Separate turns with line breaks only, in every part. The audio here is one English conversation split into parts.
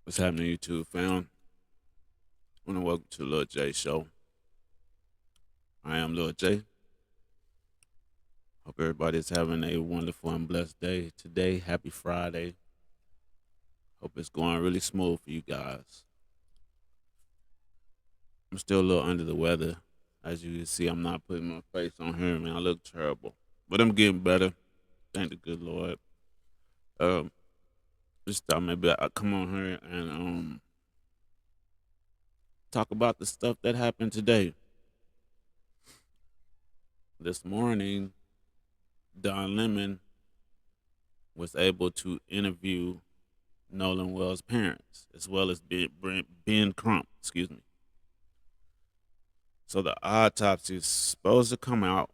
What's happening, YouTube fam? I want to welcome to Lil J Show. I am Lil J. Hope everybody's having a wonderful and blessed day today. Happy Friday. Hope it's going really smooth for you guys. I'm still a little under the weather. As you can see, I'm not putting my face on here, man. I look terrible. But I'm getting better. Thank the good Lord. Just thought maybe I'd come on here and talk about the stuff that happened today. This morning, Don Lemon was able to interview Nolan Wells' parents, as well as Ben Crump, excuse me. So the autopsy is supposed to come out,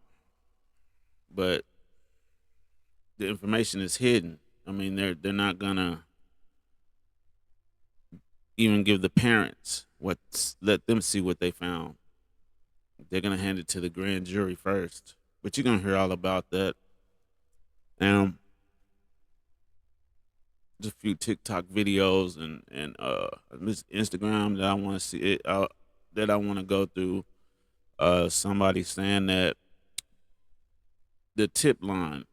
but the information is hidden. I mean, they're not gonna even give the parents let them see what they found. They're gonna hand it to the grand jury first, but you're gonna hear all about that. Just a few TikTok videos and this Instagram that I want to see it that I want to go through. Somebody saying that the tip line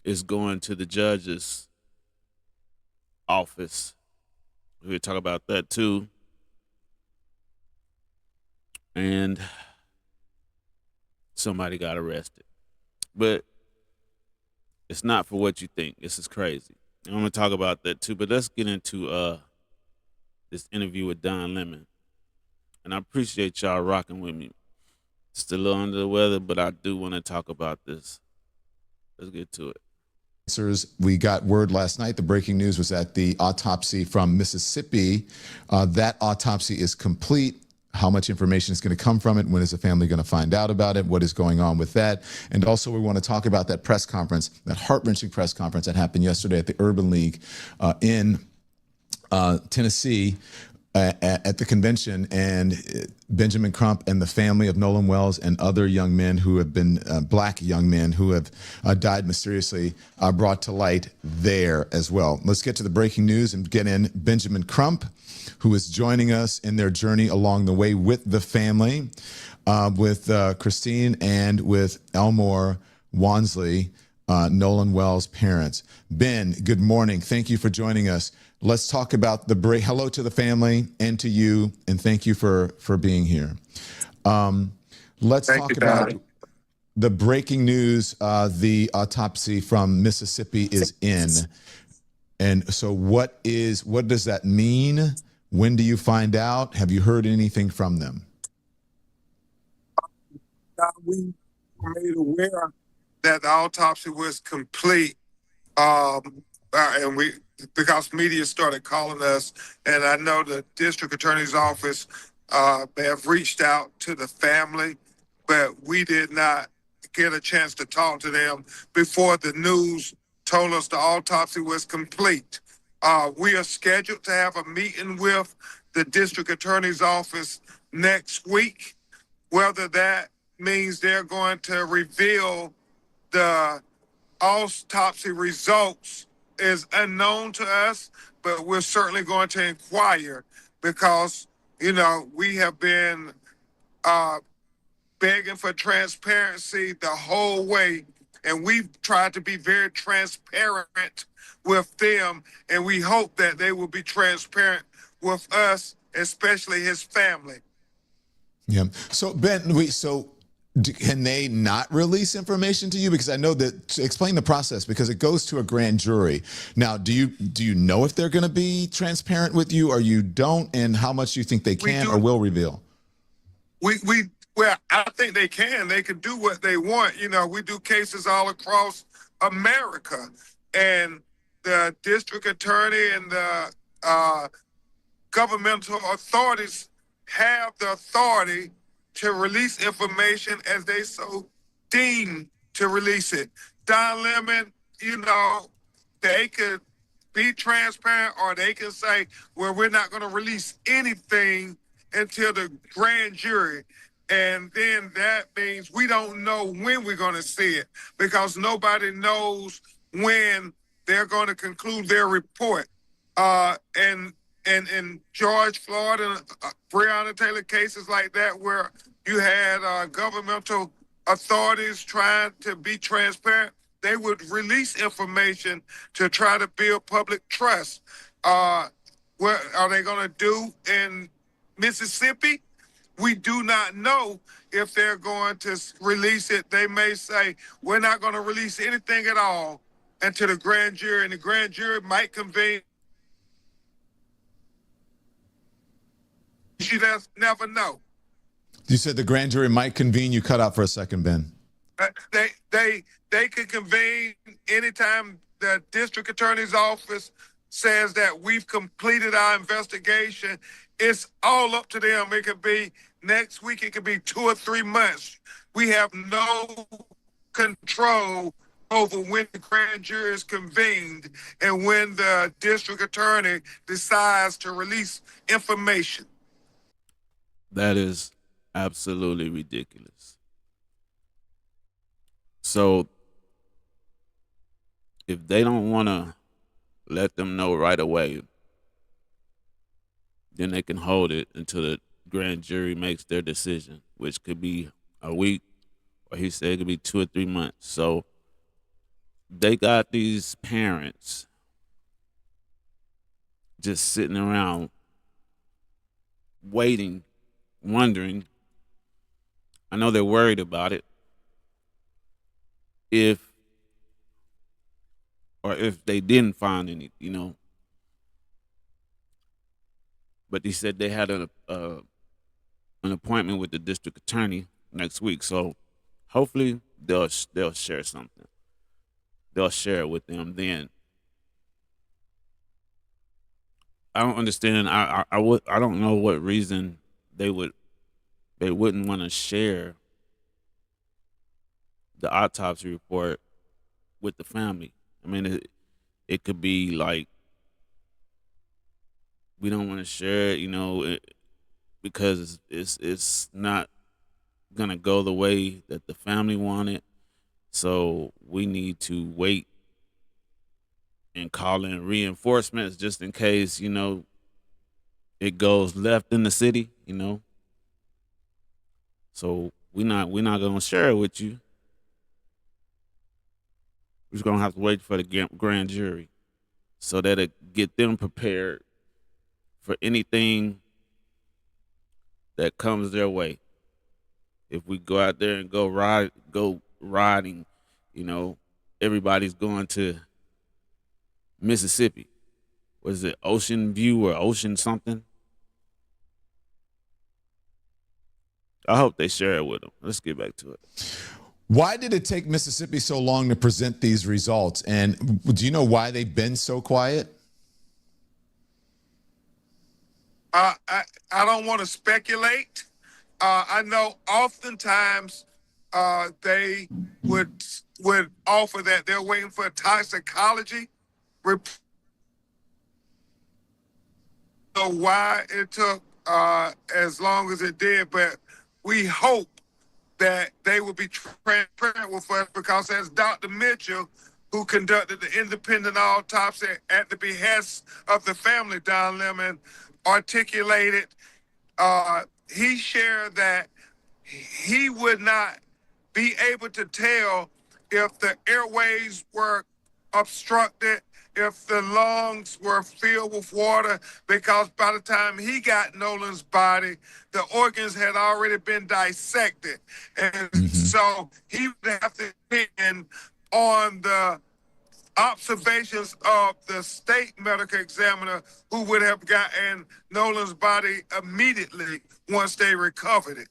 is going to the judge's office. We'll talk about that too. And somebody got arrested. But it's not for what you think. This is crazy. I'm going to talk about that too. But let's get into this interview with Don Lemon. And I appreciate y'all rocking with me. Still a little under the weather, but I do want to talk about this. Let's get to it.
We got word last night. The breaking news was that the autopsy from Mississippi, that autopsy is complete. How much information is going to come from it? When is the family going to find out about it? What is going on with that? And also we want to talk about that press conference, that heart-wrenching press conference that happened yesterday at the Urban League in Tennessee at the convention, and Benjamin Crump and the family of Nolan Wells and other young men who have been, black young men who have died mysteriously, brought to light there as well. Let's get to the breaking news and get in Benjamin Crump, who is joining us in their journey along the way with the family, with Christine and with Elmore Wansley, Nolan Wells' parents. Ben, good morning. Thank you for joining us. Let's talk about the break. Hello to the family and to you, and thank you for being here. Let's talk about the breaking news. The autopsy from Mississippi is in. And so what does that mean? When do you find out? Have you heard anything from them?
We were made aware that the autopsy was complete, and because media started calling us, and I know the district attorney's office may have reached out to the family, but we did not get a chance to talk to them before the news told us the autopsy was complete. We are scheduled to have a meeting with the district attorney's office next week. Whether that means they're going to reveal the autopsy results is unknown to us, but we're certainly going to inquire because, we have been begging for transparency the whole way, and we've tried to be very transparent with them, and we hope that they will be transparent with us, especially his family.
Yeah. So Ben, can they not release information to you? Because I know that, explain the process, because it goes to a grand jury. Now, do you know if they're going to be transparent with you or you don't, and how much you think they can or will reveal?
Well, I think they can. They can do what they want. We do cases all across America, and the district attorney and the governmental authorities have the authority to release information as they so deem to release it. Don Lemon, they could be transparent, or they can say, well, we're not going to release anything until the grand jury. And then that means we don't know when we're going to see it, because nobody knows when they're going to conclude their report. And in George Floyd and Breonna Taylor cases like that, where you had governmental authorities trying to be transparent, they would release information to try to build public trust. What are they going to do in Mississippi? We do not know if they're going to release it. They may say, we're not going to release anything at all until the grand jury, and the grand jury might convene. You just never know.
You said the grand jury might convene. You cut out for a second, Ben.
They could convene anytime the district attorney's office says that we've completed our investigation. It's all up to them. It could be next week. It could be 2 or 3 months. We have no control over when the grand jury is convened and when the district attorney decides to release information.
That is absolutely ridiculous. So if they don't want to let them know right away, then they can hold it until the grand jury makes their decision, which could be a week, or he said it could be 2 or 3 months. So they got these parents just sitting around waiting, wondering. I know they're worried about it. If they didn't find any, But he said they had an appointment with the district attorney next week. So hopefully they'll share something. They'll share it with them then. I don't understand. I don't know what reason they wouldn't want to share the autopsy report with the family. I mean, it could be like, we don't want to share it, because it's not gonna go the way that the family wanted. So we need to wait and call in reinforcements just in case, it goes left in the city, So we're not gonna share it with you. We're just gonna have to wait for the grand jury so that it get them prepared for anything that comes their way. If we go out there and go riding, everybody's going to Mississippi. What is it, Ocean View or Ocean something? I hope they share it with them. Let's get back to it.
Why did it take Mississippi so long to present these results? And do you know why they've been so quiet?
I don't want to speculate. I know oftentimes they would offer that they're waiting for a toxicology report. So why it took as long as it did, but we hope that they will be transparent with us, because as Dr. Mitchell, who conducted the independent autopsy at the behest of the family, Don Lemon, articulated, he shared that he would not be able to tell if the airways were obstructed, if the lungs were filled with water, because by the time he got Nolan's body, the organs had already been dissected. And so he would have to depend on the observations of the state medical examiner, who would have gotten Nolan's body immediately once they recovered it.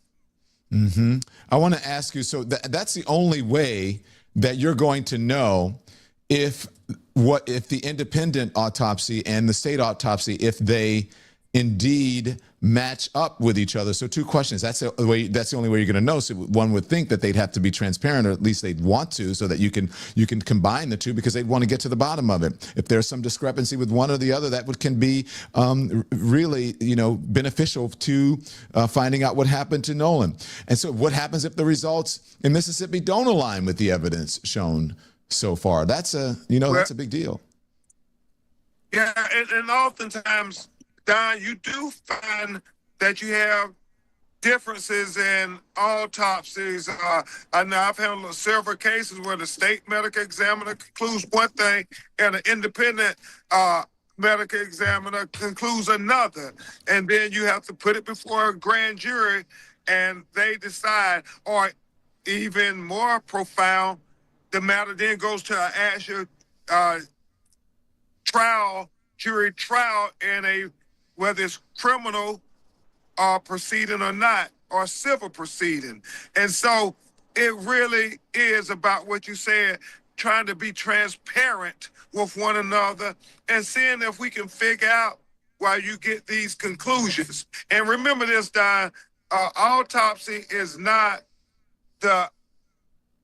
I want to ask you, so that's the only way that you're going to know if the independent autopsy and the state autopsy, if they indeed match up with each other. So two questions. That's the way. That's the only way you're going to know. So one would think that they'd have to be transparent, or at least they'd want to, so that you can combine the two, because they'd want to get to the bottom of it. If there's some discrepancy with one or the other, can be really beneficial to finding out what happened to Nolan. And so what happens if the results in Mississippi don't align with the evidence shown so far? That's that's a big deal.
Yeah, and oftentimes, Don, you do find that you have differences in autopsies. I know I've handled several cases where the state medical examiner concludes one thing and an independent medical examiner concludes another. And then you have to put it before a grand jury and they decide, or even more profound, the matter then goes to an actual jury trial in whether it's criminal proceeding or not, or civil proceeding. And so it really is about what you said, trying to be transparent with one another and seeing if we can figure out why you get these conclusions. And remember this, Don, autopsy is not the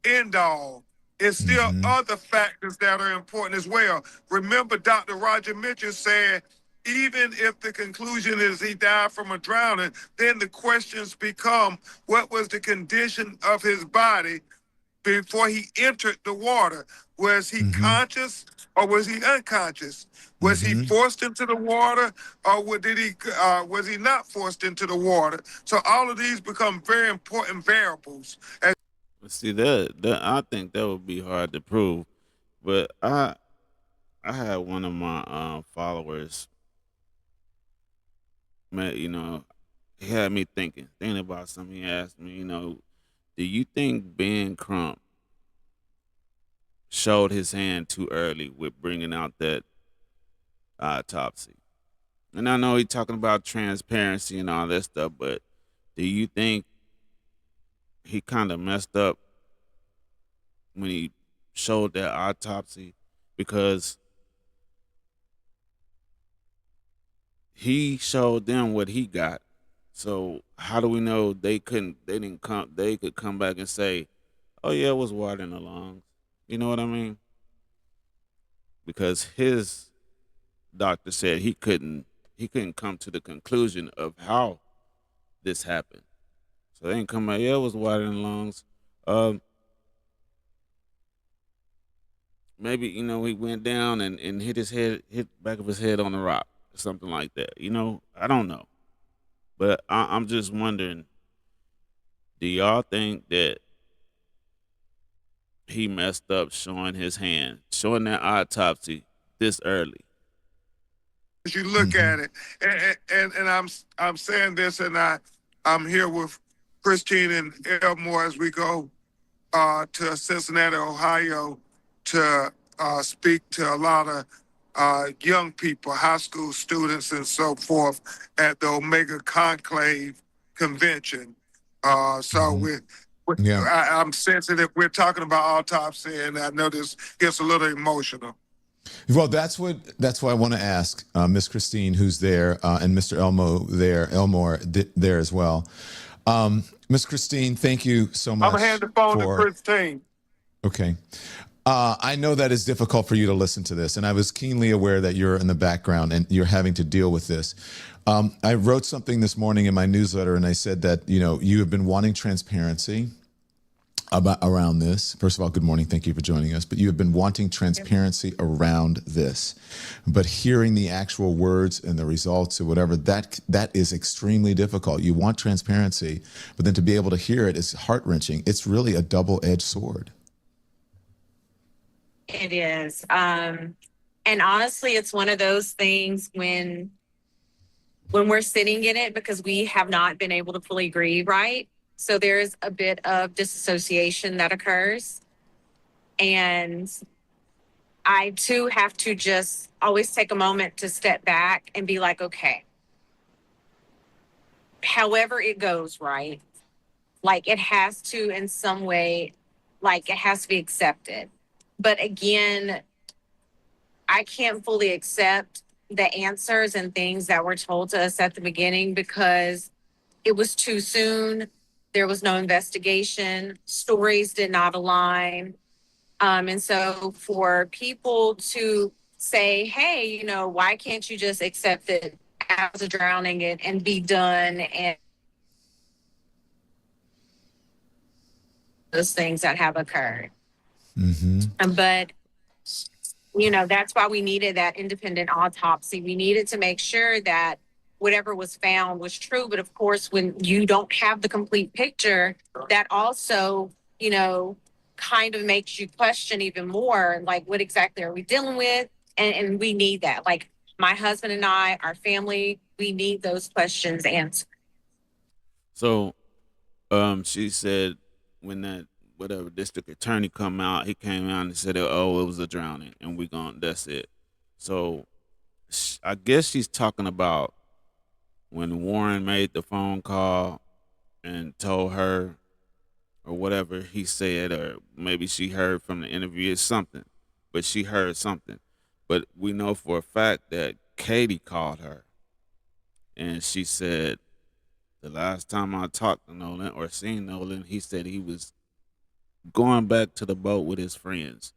end all. It's still other factors that are important as well. Remember, Dr. Roger Mitchell said, even if the conclusion is he died from a drowning, then the questions become, what was the condition of his body before he entered the water? Was he conscious or was he unconscious? Was he forced into the water, or was he not forced into the water? So all of these become very important variables.
See that I think that would be hard to prove, but I had one of my followers, man, he had me thinking about something. He asked me, do you think Ben Crump showed his hand too early with bringing out that autopsy? And I know he's talking about transparency and all that stuff, but do you think he kind of messed up when he showed that autopsy? Because he showed them what he got. So how do we know they could come back and say, oh yeah, it was water in the lungs? You know what I mean? Because his doctor said he couldn't come to the conclusion of how this happened. So they didn't come out, yeah, it was water in the lungs. Maybe, he went down and hit back of his head on the rock or something like that. I don't know. But I'm just wondering, do y'all think that he messed up showing his hand, showing that autopsy this early?
As you look at it, and I'm saying this, and I'm here with Christine and Elmore as we go to Cincinnati, Ohio, to speak to a lot of young people, high school students, and so forth at the Omega Conclave convention.
Yeah.
I'm sensitive. We're talking about autopsy, and I know this gets a little emotional.
Well, that's why I want to ask Miss Christine, who's there, and Mr. Elmore there as well. Miss Christine, thank you so much.
I'm gonna hand the phone to Christine.
Okay. I know that it's difficult for you to listen to this, and I was keenly aware that you're in the background and you're having to deal with this. I wrote something this morning in my newsletter, and I said that you have been wanting transparency around this. First of all, good morning. Thank you for joining us. But you have been wanting transparency around this. But hearing the actual words and the results or whatever, that is extremely difficult. You want transparency, but then to be able to hear it is heart-wrenching. It's really a double-edged sword.
It is. And honestly, it's one of those things when we're sitting in it, because we have not been able to fully grieve, right? So there's a bit of disassociation that occurs. And I too have to just always take a moment to step back and be like, okay, however it goes, right? Like it has to, in some way, like it has to be accepted. But again, I can't fully accept the answers and things that were told to us at the beginning because it was too soon. There was no investigation. Stories did not align. And so for people to say, hey, why can't you just accept it as a drowning and be done and those things that have occurred. But that's why we needed that independent autopsy. We needed to make sure that whatever was found was true. But of course, when you don't have the complete picture, that also, kind of makes you question even more, like, what exactly are we dealing with? And we need that. Like, my husband and I, our family, we need those questions answered.
So, she said when that whatever district attorney come out, he came out and said, "Oh, it was a drowning," and we gone. That's it. So, I guess she's talking about when Warren made the phone call and told her or whatever he said, or maybe she heard from the interview or something, but she heard something. But we know for a fact that Katie called her and she said, the last time I talked to Nolan or seen Nolan, he said he was going back to the boat with his friends.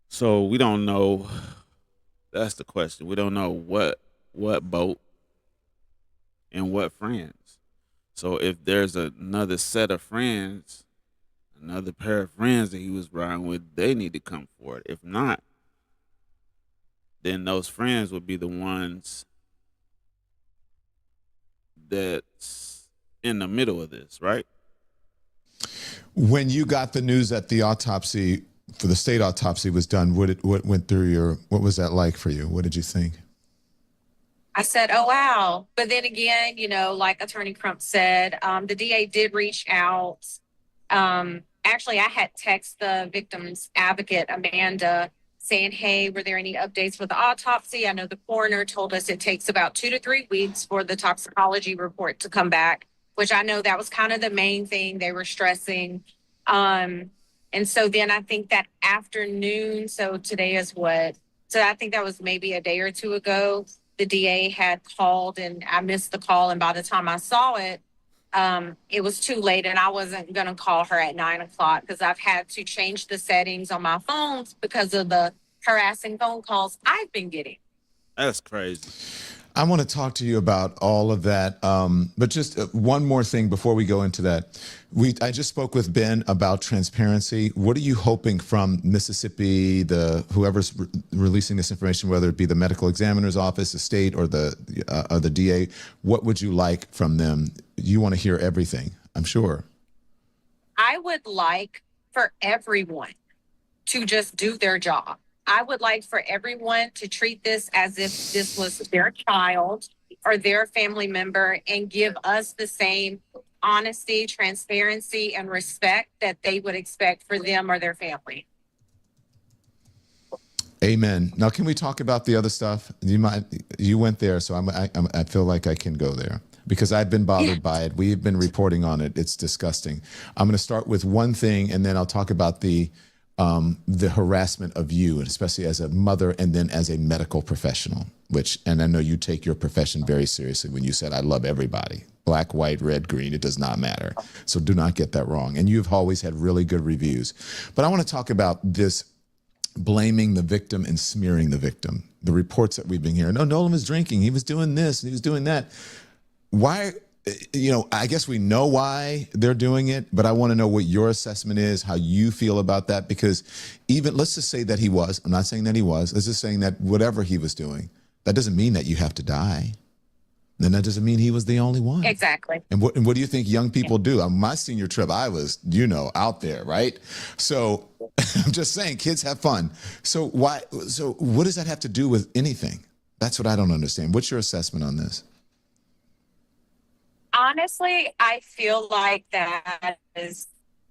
So we don't know. That's the question. We don't know what boat and what friends. So if there's another set of friends, another pair of friends that he was riding with, they need to come forward. If not, then those friends would be the ones that's in the middle of this, right?
When you got the news that the autopsy for the state autopsy was done, what went through what was that like for you? What did you think?
I said, oh, wow. But then again, like Attorney Crump said, the DA did reach out. Actually, I had text the victim's advocate, Amanda, saying, hey, were there any updates for the autopsy? I know the coroner told us it takes about 2 to 3 weeks for the toxicology report to come back, which I know that was kind of the main thing they were stressing. And so then I think that afternoon, so today is what? So I think that was maybe a day or two ago. The DA had called and I missed the call. And by the time I saw it, it was too late and I wasn't going to call her at 9 o'clock because I've had to change the settings on my phones because of the harassing phone calls I've been getting.
That's crazy.
I want to talk to you about all of that, but just one more thing before we go into that. I just spoke with Ben about transparency. What are you hoping from Mississippi, whoever's releasing this information, whether it be the medical examiner's office, the state, or the DA? What would you like from them? You want to hear everything, I'm sure.
I would like for everyone to just do their job. I would like for everyone to treat this as if this was their child or their family member and give us the same honesty, transparency, and respect that they would expect for them or their family.
Amen. Now, can we talk about the other stuff? You went there, so I feel like I can go there because I've been bothered by it. We've been reporting on it. It's disgusting. I'm going to start with one thing, and then I'll talk about the harassment of you, and especially as a mother and then as a medical professional, and I know you take your profession very seriously when you said, I love everybody, black, white, red, green, it does not matter. So do not get that wrong. And you've always had really good reviews. But I want to talk about this blaming the victim and smearing the victim. The reports that we've been hearing, oh, Nolan was drinking, he was doing this, he was doing that. Why? I guess we know why they're doing it, but I want to know what your assessment is, how you feel about that, because let's just say that he was, I'm not saying that he was, let's just saying that whatever he was doing, that doesn't mean that you have to die. Then that doesn't mean he was the only one.
Exactly.
And what do you think young people do? On my senior trip, I was, out there, right? So I'm just saying, kids have fun. So what does that have to do with anything? That's what I don't understand. What's your assessment on this?
Honestly, I feel like that is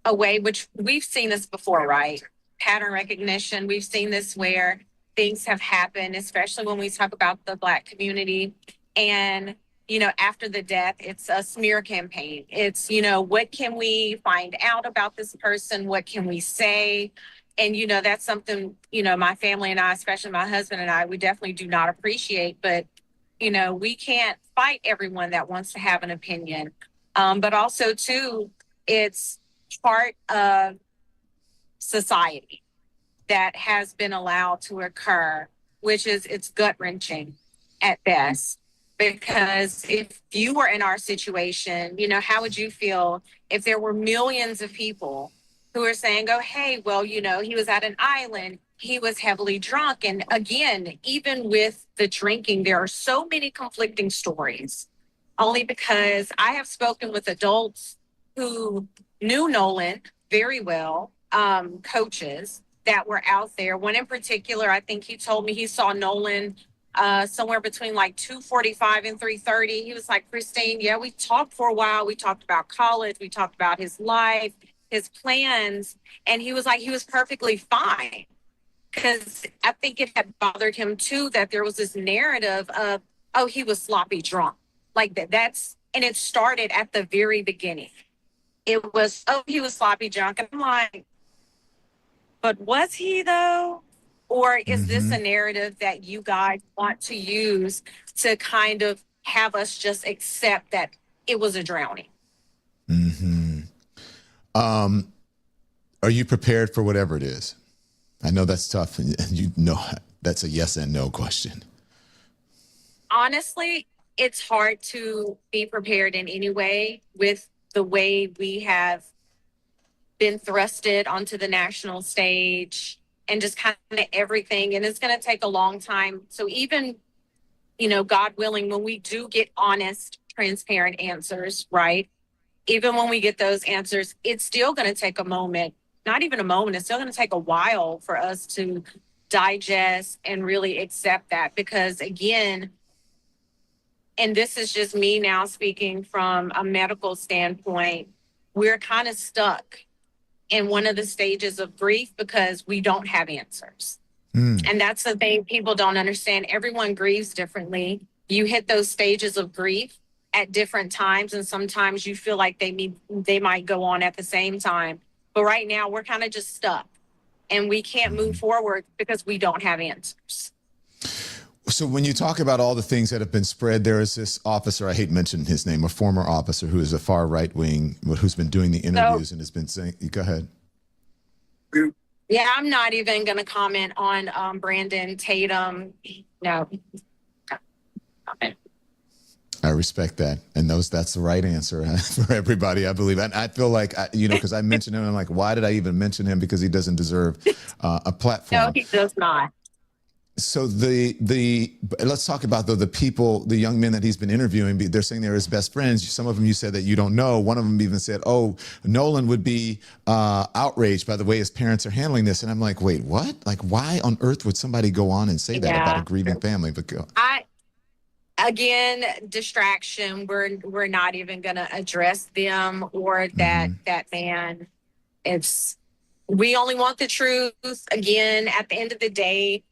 a way which we've seen this before, right? Pattern recognition. We've seen this where things have happened, especially when we talk about the Black community. And, after the death, it's a smear campaign. It's, what can we find out about this person? What can we say? And, that's something, my family and I, especially my husband and I, we definitely do not appreciate. But, we can't fight everyone that wants to have an opinion. But also, too, it's part of society that has been allowed to occur, which is it's gut wrenching at best. Because if you were in our situation, how would you feel if there were millions of people who are saying, oh, hey, well, he was at an island, he was heavily drunk. And again, even with the drinking, there are so many conflicting stories, only because I have spoken with adults who knew Nolan very well, coaches that were out there. One in particular, I think he told me he saw Nolan somewhere between like 2:45 and 3:30. He was like, Christine, yeah, we talked for a while. We talked about college. We talked about his life, his plans. And he was like, he was perfectly fine. Because I think it had bothered him too that there was this narrative of, oh, he was sloppy drunk. Like and it started at the very beginning. It was, oh, he was sloppy drunk. And I'm like, but was he though? Or is this a narrative that you guys want to use to kind of have us just accept that it was a drowning?
Are you prepared for whatever it is? I know that's tough, and that's a yes and no question.
Honestly, it's hard to be prepared in any way with the way we have been thrusted onto the national stage and just kind of everything. And it's going to take a long time. So even, God willing, when we do get honest, transparent answers, right? Even when we get those answers, it's still going to take a moment, not even a moment. It's still going to take a while for us to digest and really accept that. Because again, and this is just me now speaking from a medical standpoint, we're kind of stuck in one of the stages of grief because we don't have answers. And that's the thing people don't understand. Everyone grieves differently. You hit those stages of grief at different times, and sometimes you feel like they might go on at the same time. But right now, we're kind of just stuck, and we can't move forward because we don't have answers.
So when you talk about all the things that have been spread, there is this officer, I hate mentioning his name, a former officer who is a far right wing, who's been doing the interviews and has been saying, go ahead.
Yeah, I'm not even going to comment on Brandon Tatum. No.
I respect that. And that's the right answer for everybody, I believe. And I feel like, because I mentioned him, I'm like, why did I even mention him? Because he doesn't deserve a platform.
No, he does not.
So let's talk about the people, the young men that he's been interviewing. They're saying they're his best friends. Some of them you said that you don't know. One of them even said, "Oh, Nolan would be outraged by the way his parents are handling this." And I'm like, "Wait, what? Like, why on earth would somebody go on and say that about a grieving family?" But
again, distraction. We're not even going to address them or that man. We only want the truth. Again, at the end of the day,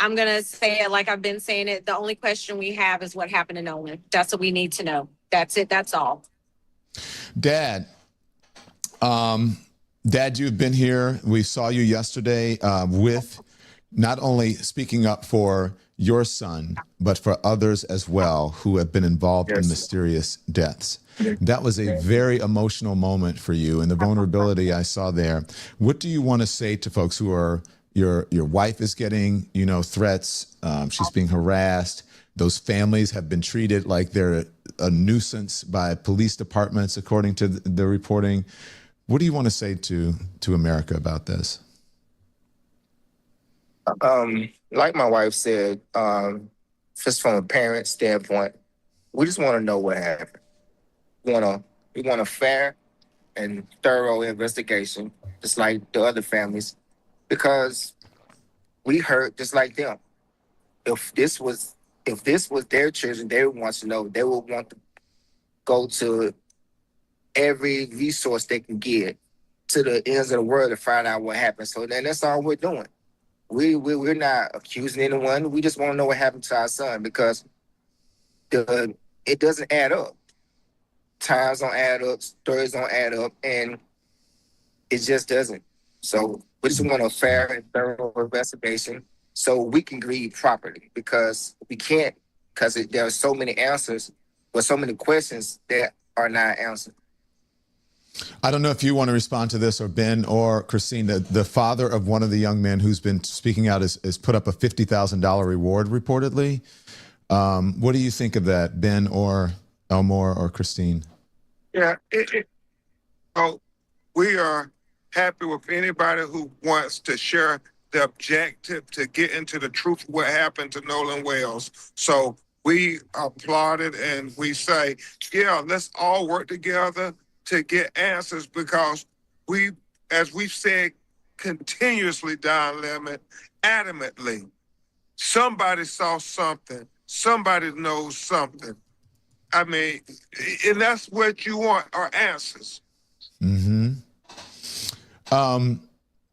I'm going to say it like I've been saying it. The only question we have is what happened to Nolan. That's what we need to know. That's it. That's all.
Dad, you've been here. We saw you yesterday with not only speaking up for your son, but for others as well who have been involved in mysterious deaths. That was a very emotional moment for you, and the vulnerability I saw there. What do you want to say to folks who are your wife is getting, threats. She's being harassed. Those families have been treated like they're a nuisance by police departments, according to the reporting. What do you want to say to America about this?
Like my wife said, just from a parent standpoint, we just want to know what happened. We want a fair and thorough investigation, just like the other families, because we hurt just like them. If this was their children, they would want to know. They would want to go to every resource they can get to the ends of the world to find out what happened. So then that's all we're doing. We're not accusing anyone. We just want to know what happened to our son because it doesn't add up. Times don't add up, stories don't add up, and it just doesn't. So we just want a fair and thorough investigation so we can grieve properly because we can't, because there are so many answers, but so many questions that are not answered.
I don't know if you want to respond to this, or Ben or Christine. The father of one of the young men who's been speaking out is put up a $50,000 reward reportedly. What do you think of that, Ben or Elmore or Christine?
Yeah, so we are happy with anybody who wants to share the objective to get into the truth of what happened to Nolan Wells. So we applaud it and we say, yeah, let's all work together to get answers because we, as we've said continuously, Don Lemon, adamantly, somebody saw something, somebody knows something. I mean, and that's what you want are answers.
Mm-hmm.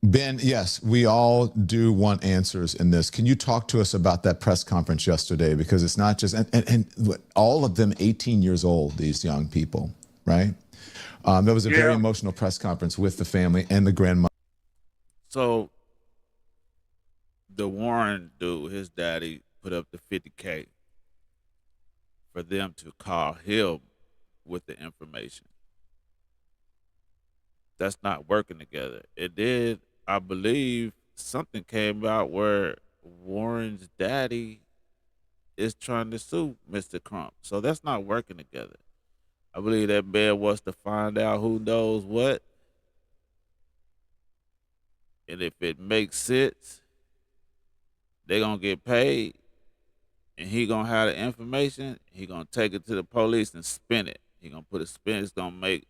Ben, yes, we all do want answers in this. Can you talk to us about that press conference yesterday? Because it's not just, and all of them 18 years old, these young people, right? There was a very emotional press conference with the family and the grandmother.
So the Warren dude, his daddy, put up the 50K for them to call him with the information. That's not working together. It did, I believe, something came out where Warren's daddy is trying to sue Mr. Crump. So that's not working together. I believe that man wants to find out who knows what. And if it makes sense, they're going to get paid. And he going to have the information. He going to take it to the police and spin it. He going to put a spin. It's going to make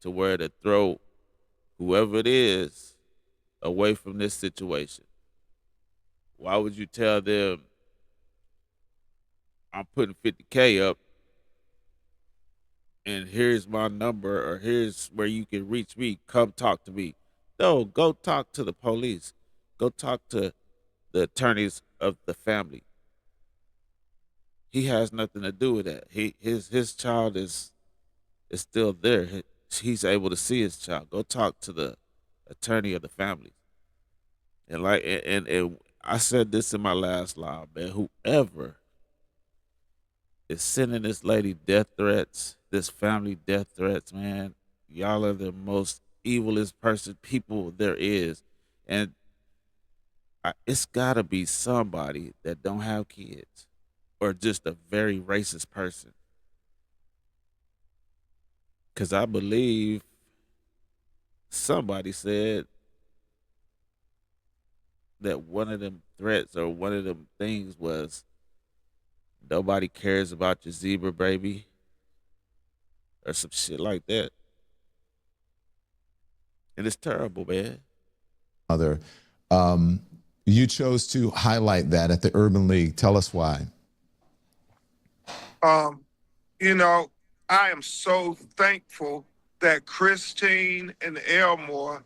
to where to throw whoever it is away from this situation. Why would you tell them I'm putting 50K up and here's my number or here's where you can reach me. Come talk to me. No, go talk to the police. Go talk to the attorneys of the family. He has nothing to do with that. His child is still there. He's able to see his child. Go talk to the attorney of the family. And and I said this in my last live, man. Whoever is sending this lady death threats, this family death threats, man, y'all are the most evilest people there is. And it's gotta be somebody that don't have kids or just a very racist person. Cause I believe somebody said that one of them threats or one of them things was nobody cares about your zebra baby or some shit like that. And it's terrible, man.
Mother, you chose to highlight that at the Urban League. Tell us why.
You know, I am so thankful that Christine and Elmore,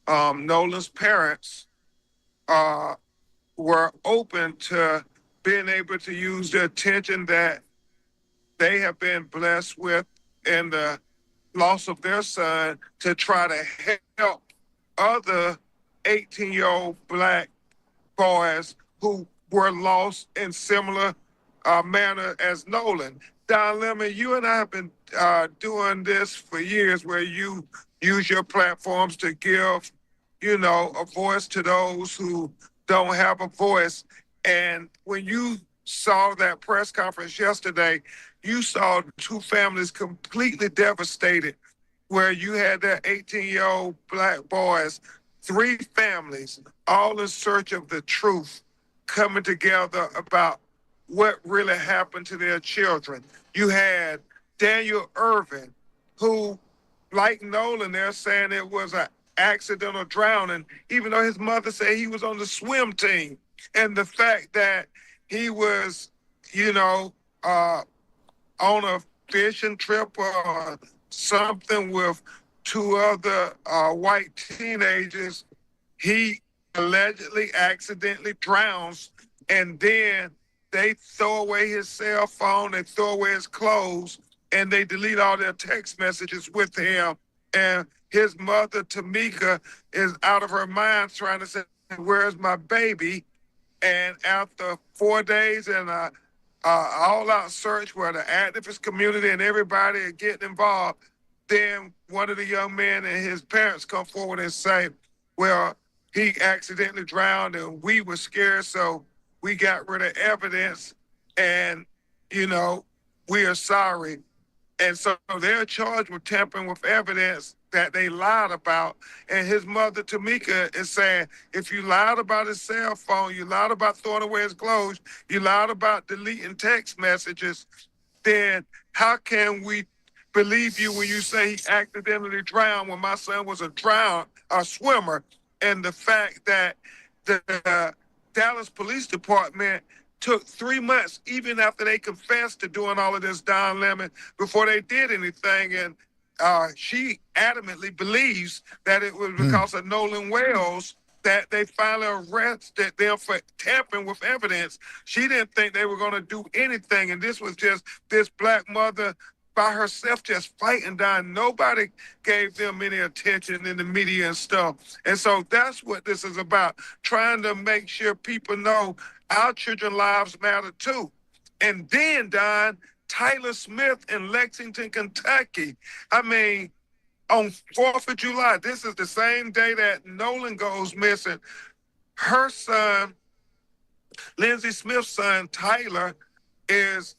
Nolan's parents, were open to being able to use the attention that they have been blessed with in the loss of their son to try to help other 18-year-old Black boys who were lost in similar manner as Nolan. Don Lemon, you and I have been doing this for years where you use your platforms to give, you know, a voice to those who don't have a voice. And when you saw that press conference yesterday, you saw two families completely devastated where you had that 18-year-old Black boys, three families, all in search of the truth, coming together about what really happened to their children. You had Daniel Irving, who, like Nolan, they're saying it was an accidental drowning, even though his mother said he was on the swim team. And the fact that he was, you know, on a fishing trip or something with two other white teenagers, he allegedly accidentally drowns, and then they throw away his cell phone, they throw away his clothes, and they delete all their text messages with him. And his mother, Tamika, is out of her mind trying to say, where's my baby? And after 4 days and all-out search where the activist community and everybody are getting involved, then one of the young men and his parents come forward and say, well, he accidentally drowned and we were scared, so we got rid of evidence and, we are sorry. And so they're charged with tampering with evidence that they lied about. And his mother, Tamika, is saying, if you lied about his cell phone, you lied about throwing away his clothes, you lied about deleting text messages, then how can we believe you when you say he accidentally drowned when my son was a swimmer? And the fact that the Dallas Police Department took 3 months, even after they confessed to doing all of this, Don Lemon, before they did anything. And she adamantly believes that it was because of Nolan Wells that they finally arrested them for tampering with evidence. She didn't think they were going to do anything. And this was just this black mother by herself just fighting down. Nobody gave them any attention in the media and stuff. And so that's what this is about, trying to make sure people know our children's lives matter too. And then, Don, Tyler Smith in Lexington, Kentucky. I mean, on 4th of July, this is the same day that Nolan goes missing. Her son, Lindsay Smith's son, Tyler, is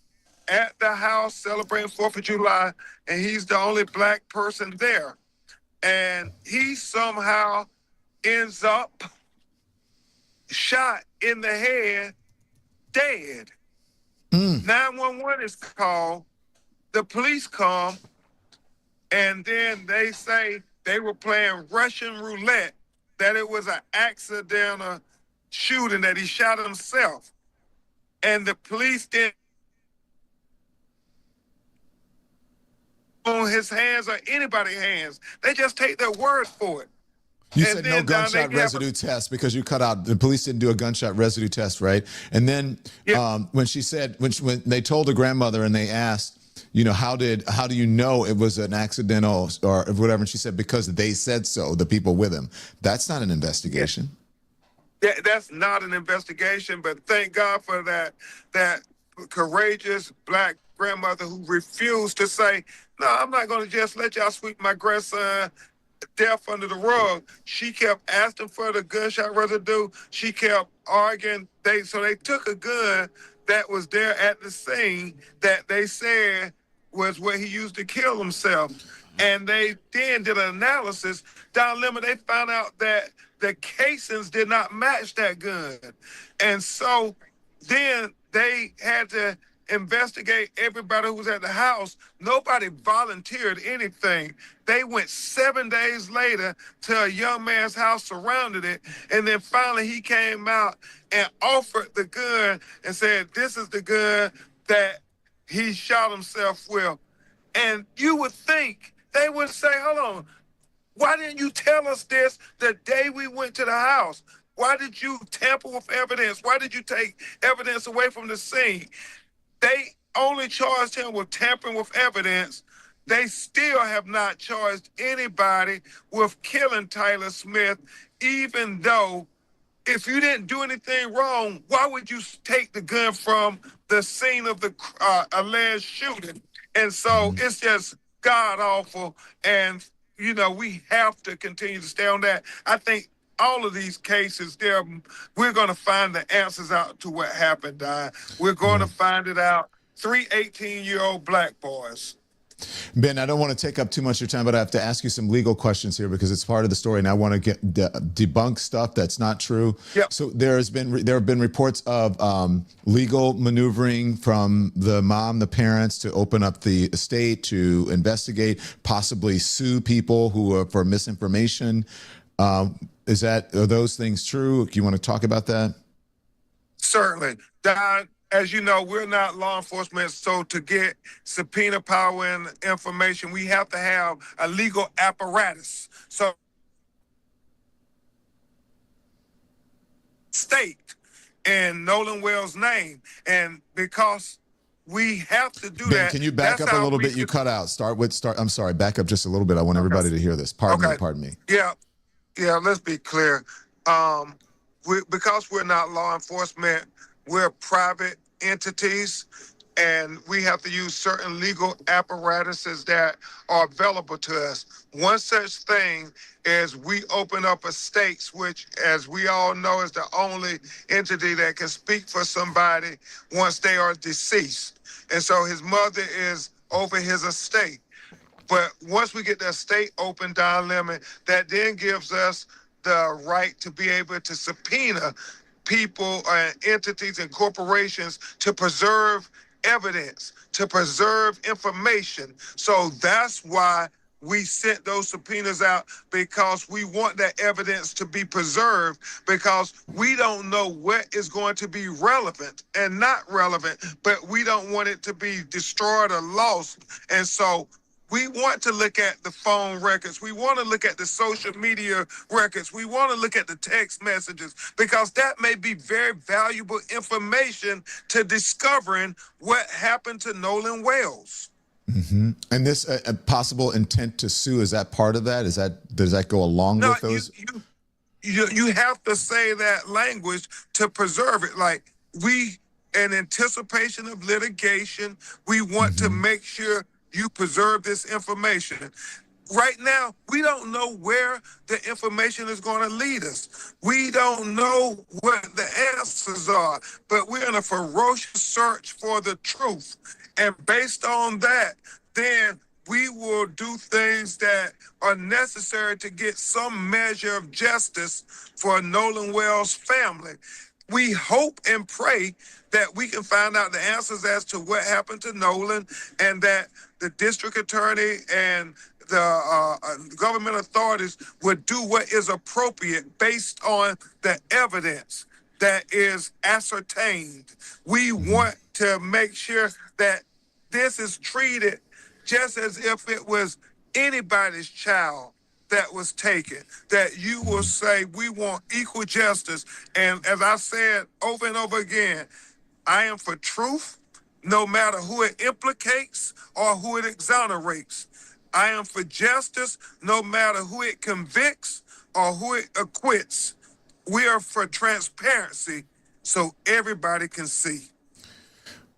at the house celebrating 4th of July, and he's the only black person there. And he somehow ends up shot in the head, dead. 911 is called. The police come, and then they say they were playing Russian roulette, that it was an accidental shooting, that he shot himself. And the police didn't on his hands or anybody's hands. They just take their word for it.
You said no gunshot residue test because you cut out. The police didn't do a gunshot residue test, right? And then when she said when they told the grandmother and they asked, how do you know it was an accidental or whatever? And she said because they said so. The people with him. That's not an investigation.
That's not an investigation. But thank God for that courageous black grandmother who refused to say, no, I'm not going to just let y'all sweep my grandson death under the rug. She kept asking for the gunshot residue. She kept arguing. So they took a gun that was there at the scene that they said was where he used to kill himself. And they then did an analysis. Don Lemon, they found out that the casings did not match that gun. And so then they had to investigate everybody who was at the house. Nobody volunteered anything. They went 7 days later to a young man's house, surrounded it, and then finally he came out and offered the gun and said, this is the gun that he shot himself with. And you would think they would say, hold on, why didn't you tell us this the day we went to the house? Why did you tamper with evidence? Why did you take evidence away from the scene? They only charged him with tampering with evidence. They still have not charged anybody with killing Tyler Smith, even though if you didn't do anything wrong, why would you take the gun from the scene of the alleged shooting? And so it's just god awful. And, we have to continue to stay on that. I think all of these cases, we're going to find the answers out to what happened, Don. We're going to find it out. 3 18-year-old black boys.
Ben, I don't want to take up too much of your time, but I have to ask you some legal questions here because it's part of the story, and I want to debunk stuff that's not true.
Yep.
So there have been reports of legal maneuvering from the mom, the parents, to open up the estate, to investigate, possibly sue people who are for misinformation. Are those things true? Do you want to talk about that?
Certainly. Don, as you know, we're not law enforcement, so to get subpoena power and information, we have to have a legal apparatus. So state in Nolan Wells' name. And because we have to do
Ben,
that.
can you back
That's
up a
how
little
we
bit? You
can-
cut out. I'm sorry. Back up just a little bit. I want everybody to hear this. Pardon me.
Yeah, yeah. Let's be clear. Because we're not law enforcement, we're private entities, and we have to use certain legal apparatuses that are available to us. One such thing is we open up estates, which, as we all know, is the only entity that can speak for somebody once they are deceased. And so his mother is over his estate. But once we get the estate open, Don Lemon, that then gives us the right to be able to subpoena people and entities and corporations to preserve evidence, to preserve information. So that's why we sent those subpoenas out, because we want that evidence to be preserved, because we don't know what is going to be relevant and not relevant, but we don't want it to be destroyed or lost. And so we want to look at the phone records. We want to look at the social media records. We want to look at the text messages, because that may be very valuable information to discovering what happened to Nolan Wells.
Mm-hmm. And this possible intent to sue, is that part of that? Does that go along
No,
with those?
you have to say that language to preserve it. Like, we, in anticipation of litigation, we want to make sure you preserve this information. Right now, we don't know where the information is going to lead us. We don't know what the answers are, but we're in a ferocious search for the truth. And based on that, then we will do things that are necessary to get some measure of justice for Nolan Wells' family. We hope and pray that we can find out the answers as to what happened to Nolan, and that the district attorney and the government authorities would do what is appropriate based on the evidence that is ascertained. We want to make sure that this is treated just as if it was anybody's child that was taken, that you will say we want equal justice. And as I said over and over again, I am for truth, no matter who it implicates or who it exonerates. I am for justice, no matter who it convicts or who it acquits. We are for transparency so everybody can see.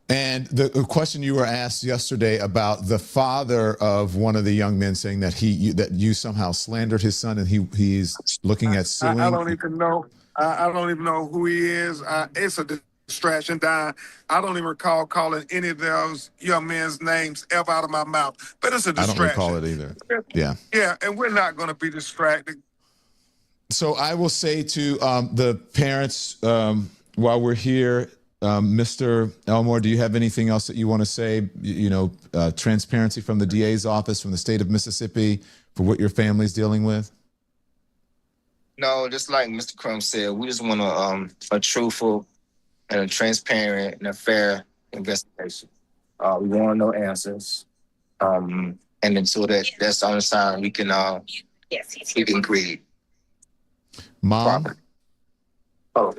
And the question you were asked yesterday about the father of one of the young men saying that that you somehow slandered his son, and he's looking at suing.
I don't even know. I don't even know who he is. It's a distraction, Don. I don't even recall calling any of those young men's names ever out of my mouth. But it's a distraction.
I don't recall it either. Yeah.
Yeah, and we're not going to be distracted.
So I will say to the parents, while we're here, Mr. Elmore, do you have anything else that you want to say? Transparency from the DA's office, from the state of Mississippi, for what your family's dealing with?
No, just like Mr. Crump said, we just want a truthful and a transparent and a fair investigation. We want to know answers. And until that's on the side, we can agree.
Mom?
Oh.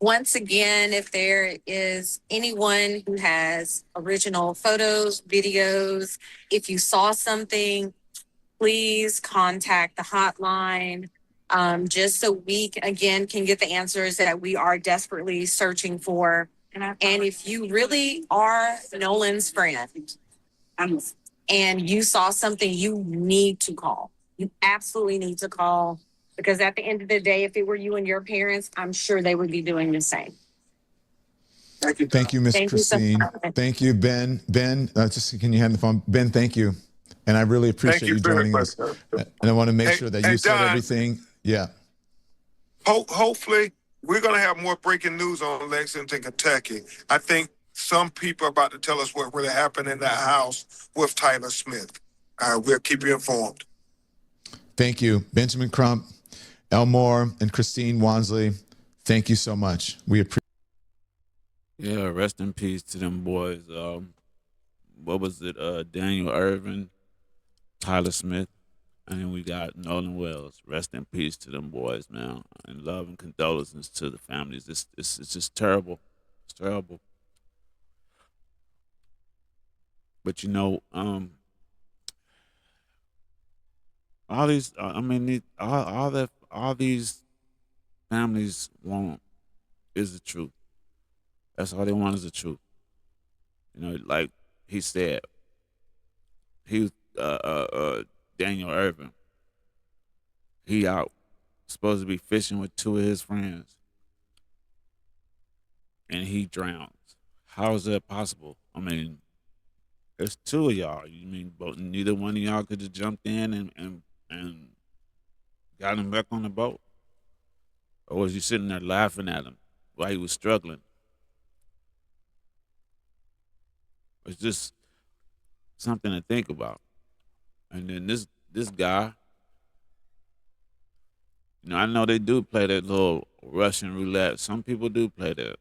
Once again, if there is anyone who has original photos, videos, if you saw something, please contact the hotline, just so we again can get the answers that we are desperately searching for. And if you really are Nolan's friend and you saw something, you need to call. You absolutely need to call, because at the end of the day, if it were you and your parents, I'm sure they would be doing the same.
Thank you, Miss Christine. Thank you, Ben. Ben, just can you hand the phone? Ben, thank you. And I really appreciate you joining us. And I want to make sure that you said everything. Yeah.
Hopefully, we're going to have more breaking news on Lexington, Kentucky. I think some people are about to tell us what really happened in that house with Tyler Smith. We'll keep you informed.
Thank you, Benjamin Crump, Elmore, and Christine Wansley. Thank you so much. We appreciate.
Yeah, rest in peace to them boys. What was it? Daniel Irving, Tyler Smith, and then we got Nolan Wells. Rest in peace to them boys, man. And love and condolences to the families. It's just terrible. It's terrible. But you know, all these, I mean, all these families want is the truth. That's all they want is the truth. You know, like he said, he was Daniel Irving. He out supposed to be fishing with two of his friends, and he drowns. How is that possible? I mean, there's two of y'all. You mean both? Neither one of y'all could have jumped in and got him back on the boat, or was you sitting there laughing at him while he was struggling? It's just something to think about. And then this guy, you know, I know they do play that little Russian roulette. Some people do play that.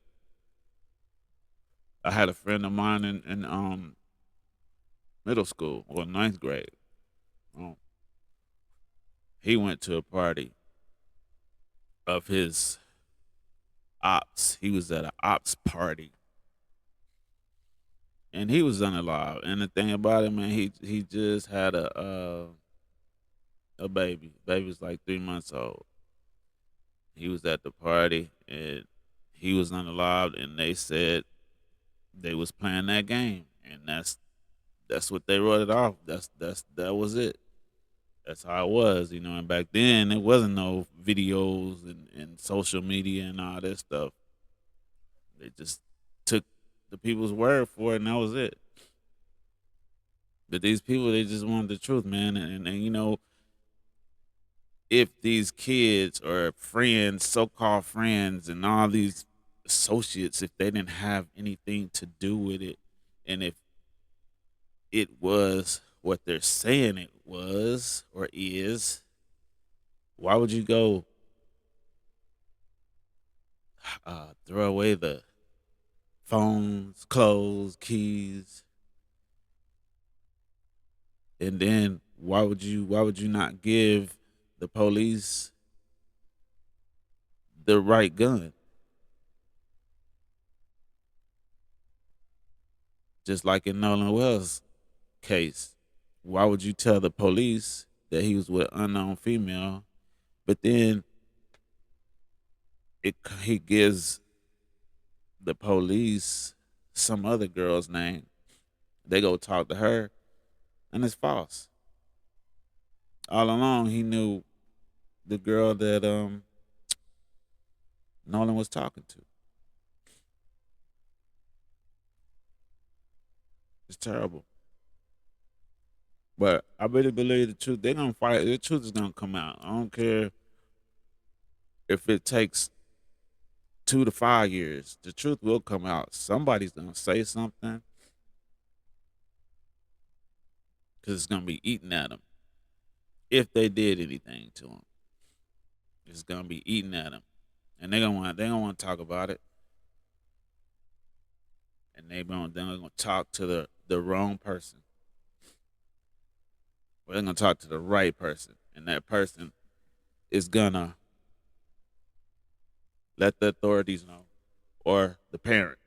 I had a friend of mine in middle school or ninth grade. Um, he went to a party of his ops. He was at an ops party, and he was unalive. And the thing about it, man, he just had a baby. Baby was like 3 months old. He was at the party, and he was unalive. And they said they was playing that game, and that's what they wrote it off. That was it. That's how it was, you know. And back then, there wasn't no videos and social media and all that stuff. They just took the people's word for it, and that was it. But these people, they just wanted the truth, man. And you know, if these kids or friends, so-called friends, and all these associates, if they didn't have anything to do with it, and if it was what they're saying it was or is, why would you go throw away the phones, clothes, keys, and then why would you not give the police the right gun? Just like in Nolan Wells' case, why would you tell the police that he was with an unknown female, but then he gives the police some other girl's name? They go talk to her, and it's false. All along, he knew the girl that Nolan was talking to. It's terrible. But I really believe the truth. They're gonna fight. The truth is gonna come out. I don't care if it takes 2 to 5 years. The truth will come out. Somebody's gonna say something because it's gonna be eating at them. If they did anything to them, it's gonna be eating at them, and they gonna want to talk about it, and they're gonna talk to the wrong person. Well, they're gonna talk to the right person, and that person is gonna let the authorities know or the parent.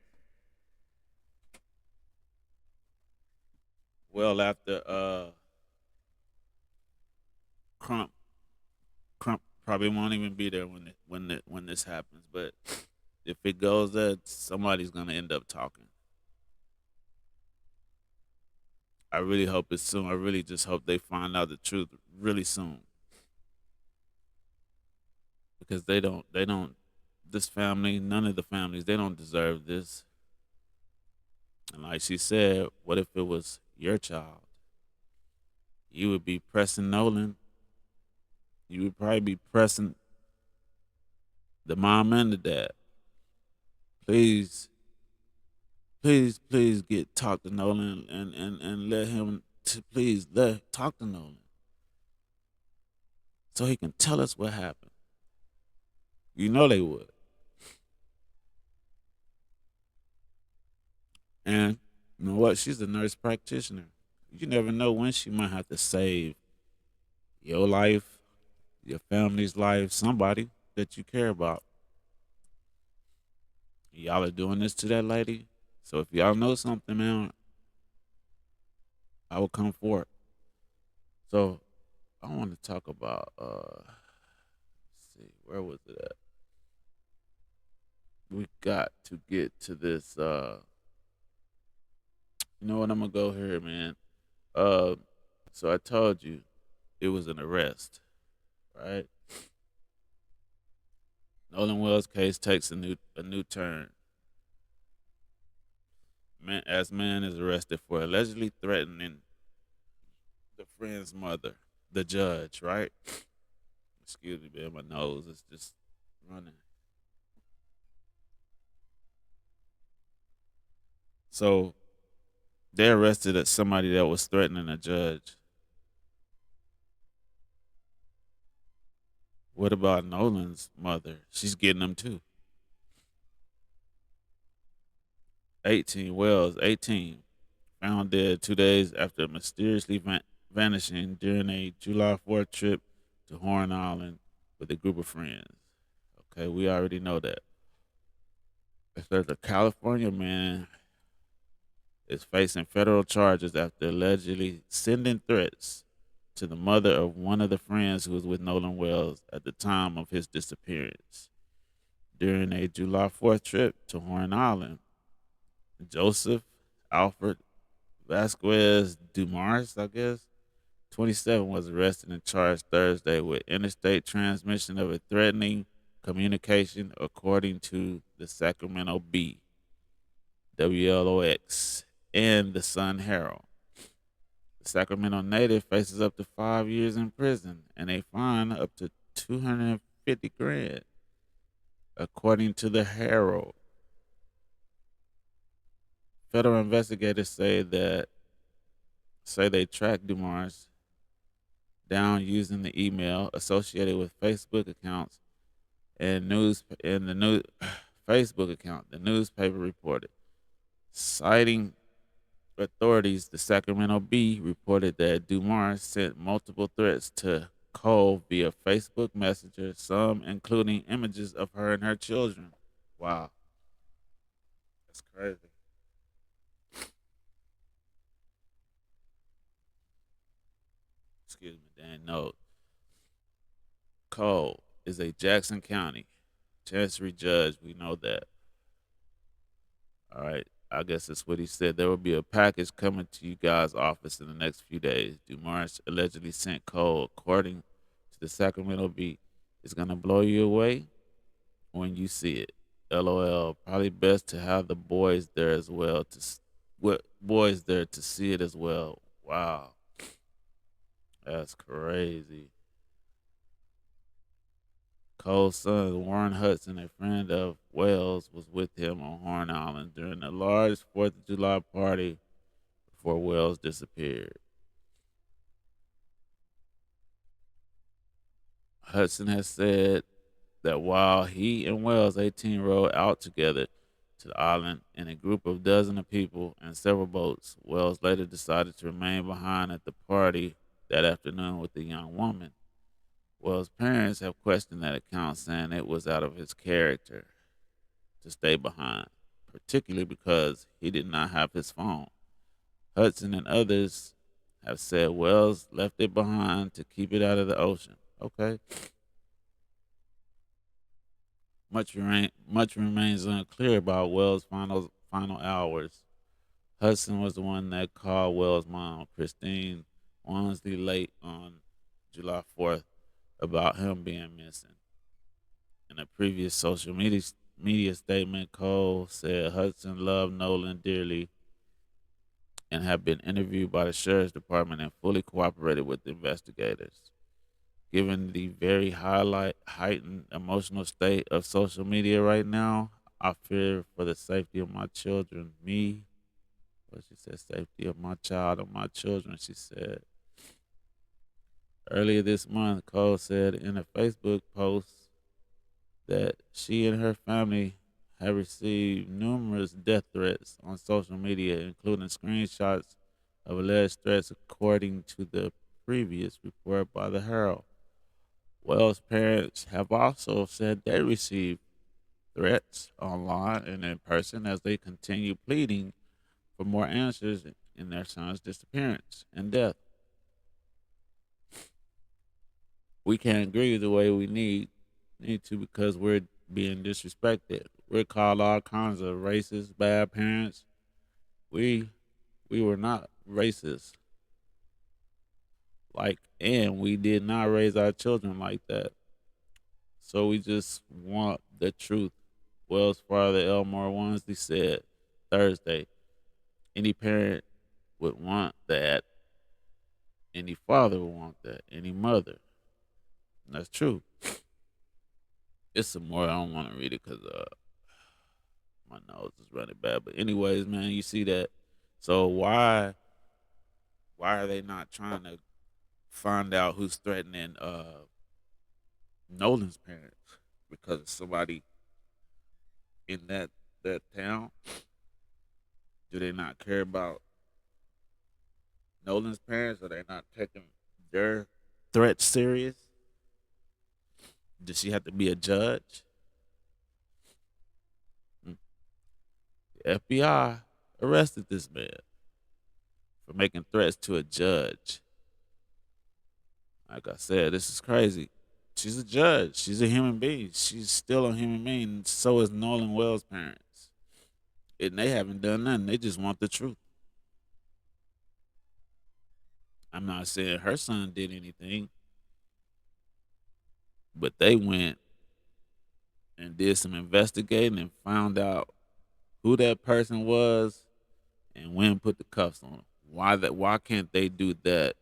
Well, after Crump, Crump probably won't even be there when this happens. But if it goes there, somebody's gonna end up talking. I really hope it's soon. I really just hope they find out the truth really soon because they don't. This family, none of the families, they don't deserve this. And like she said, what if it was your child? You would be pressing Nolan. You would probably be pressing the mom and the dad. Please, please get talk to Nolan and let him please let talk to Nolan so he can tell us what happened. You know they would. And you know what? She's a nurse practitioner. You never know when she might have to save your life, your family's life, somebody that you care about. Y'all are doing this to that lady. So if y'all know something, man, I will come forward. So I want to talk about let's see, where was it at? We got to get to this you know what, I'm gonna go here, man. Uh so I told you it was an arrest, right? Nolan Wells case takes a new turn. Man is arrested for allegedly threatening the friend's mother. The judge, right? Excuse me, man. My nose is just running. So they arrested somebody that was threatening a judge. What about Nolan's mother? She's getting them too. 18 Wells, 18, found dead 2 days after mysteriously vanishing during a July 4th trip to Horn Island with a group of friends. Okay, we already know that. It says a California man is facing federal charges after allegedly sending threats to the mother of one of the friends who was with Nolan Wells at the time of his disappearance. During a July 4th trip to Horn Island, Joseph Alfred Vasquez Dumars, I guess, 27, was arrested and charged Thursday with interstate transmission of a threatening communication, according to the Sacramento Bee, WLOX, and the Sun Herald. The Sacramento native faces up to 5 years in prison and a fine up to 250 grand, according to the Herald. Federal investigators say they tracked Dumars down using the email associated with Facebook accounts and news in the new Facebook account. The newspaper reported, citing authorities. The Sacramento Bee reported that Dumars sent multiple threats to Cole via Facebook Messenger, some including images of her and her children. Wow, that's crazy. Excuse me, Dan. No, Cole is a Jackson County Chancery judge. We know that. All right. I guess that's what he said. There will be a package coming to you guys' office in the next few days. Dumars allegedly sent Cole, according to the Sacramento Bee. It's gonna blow you away when you see it. LOL. Probably best to have the boys there as well. What boys there to see it as well? Wow, that's crazy. Cole's son, Warren Hudson, a friend of Wells, was with him on Horn Island during a large 4th of July party before Wells disappeared. Hudson has said that while he and Wells, 18, rode out together to the island in a group of dozen of people and several boats, Wells later decided to remain behind at the party that afternoon with the young woman. Wells' parents have questioned that account, saying it was out of his character to stay behind, particularly because he did not have his phone. Hudson and others have said Wells left it behind to keep it out of the ocean. Okay. Much remains unclear about Wells' final hours. Hudson was the one that called Wells' mom, Christine Wansley, late on July 4th about him being missing. In a previous social media statement, Cole said Hudson loved Nolan dearly and had been interviewed by the sheriff's department and fully cooperated with the investigators. Given the very heightened emotional state of social media right now, I fear for the safety of my children. She said, safety of my child and my children, she said. Earlier this month, Cole said in a Facebook post that she and her family have received numerous death threats on social media, including screenshots of alleged threats, according to the previous report by the Herald. Wells' parents have also said they received threats online and in person as they continue pleading for more answers in their son's disappearance and death. We can't grieve the way we need to because we're being disrespected. We're called all kinds of racist, bad parents. We we were not racist. And we did not raise our children like that. So we just want the truth. Wells Fargo Elmore Wansley said Thursday. Any parent would want that. Any father would want that. Any mother. And that's true. It's some more. I don't want to read it because my nose is running bad. But anyways, man, you see that. So why are they not trying to find out who's threatening Nolan's parents? Because it's somebody in that town. Do they not care about Nolan's parents? Are they not taking their threats serious? Does she have to be a judge? Mm. The FBI arrested this man for making threats to a judge. Like I said, this is crazy. She's a judge. She's a human being. She's still a human being. So is Nolan Wells' parents. And they haven't done nothing. They just want the truth. I'm not saying her son did anything, but they went and did some investigating and found out who that person was and went and put the cuffs on him. Why can't they do that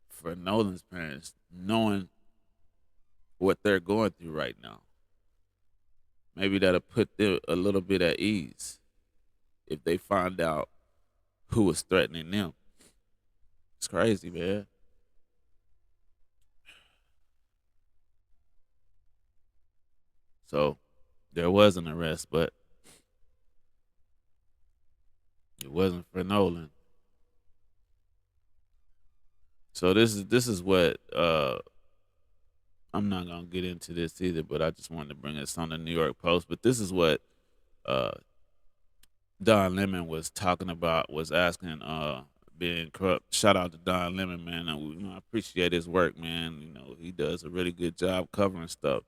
for Nolan's parents, knowing what they're going through right now? Maybe that'll put them a little bit at ease if they find out who was threatening them. It's crazy, man. So there was an arrest, but it wasn't for Nolan. So this is what I'm not gonna get into this either, but I just wanted to bring this on the New York Post. But this is what uh Don Lemon was talking about, was asking being corrupt. Shout out to Don Lemon, man. I appreciate his work, man. He does a really good job covering stuff.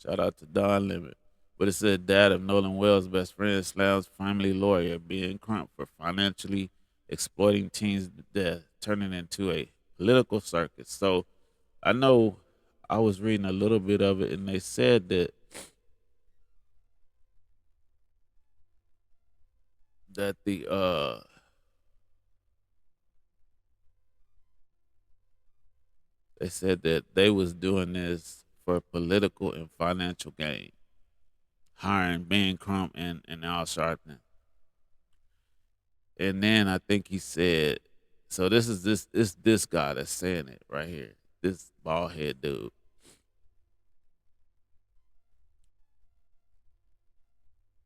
Shout out to Don Lemon. But it said dad of Nolan Wells' best friend slams family lawyer being Crump for financially exploiting teens to death, turning into a political circus. So I know I was reading a little bit of it, and they said that they said that they was doing this for political and financial gain, hiring Ben Crump and Al Sharpton. And then I think he said, so this guy that's saying it right here, this bald head dude.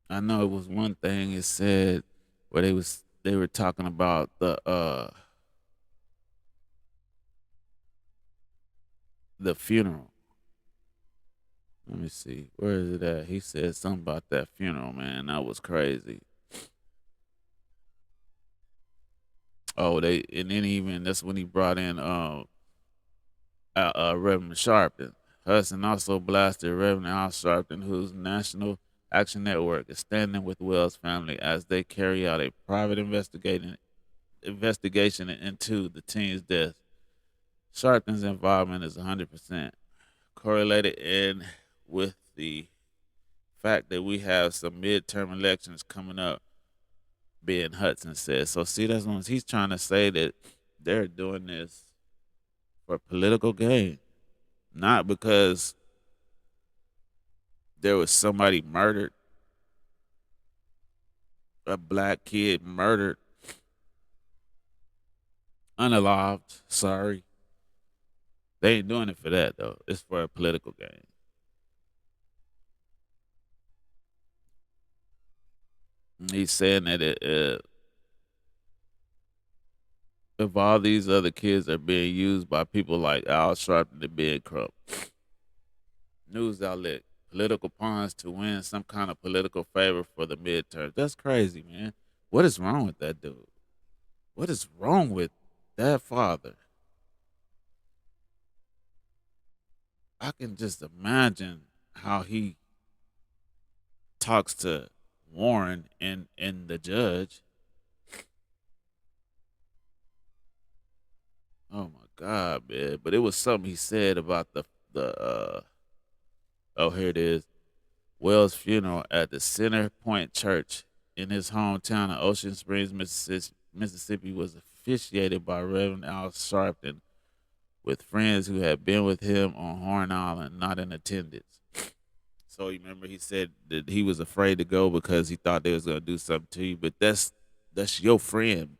I know it was one thing it said where they were talking about the funeral. Let me see. Where is it at? He said something about that funeral, man. That was crazy. Oh, and then even that's when he brought in Reverend Sharpton. Hudson also blasted Reverend Al Sharpton, whose National Action Network is standing with Wells' family as they carry out a private investigation into the teen's death. Sharpton's involvement is 100% correlated in with the fact that we have some midterm elections coming up, Ben Hudson says. So see, that's when he's trying to say that they're doing this for political gain, not because there was somebody murdered, a black kid murdered, unalived. Sorry, they ain't doing it for that though. It's for a political gain. And he's saying that if all these other kids are being used by people like Al Sharpton and Ben Crump, news outlet political pawns to win some kind of political favor for the midterm. That's crazy, man. What is wrong with that dude? What is wrong with that father? I can just imagine how he talks to Warren and the judge. Oh my God, man! But it was something he said about the. Oh, here it is. Wells' funeral at the Center Point Church in his hometown of Ocean Springs, Mississippi, was officiated by Reverend Al Sharpton with friends who had been with him on Horn Island, not in attendance. So you remember he said that he was afraid to go because he thought they was gonna do something to you. But that's your friend.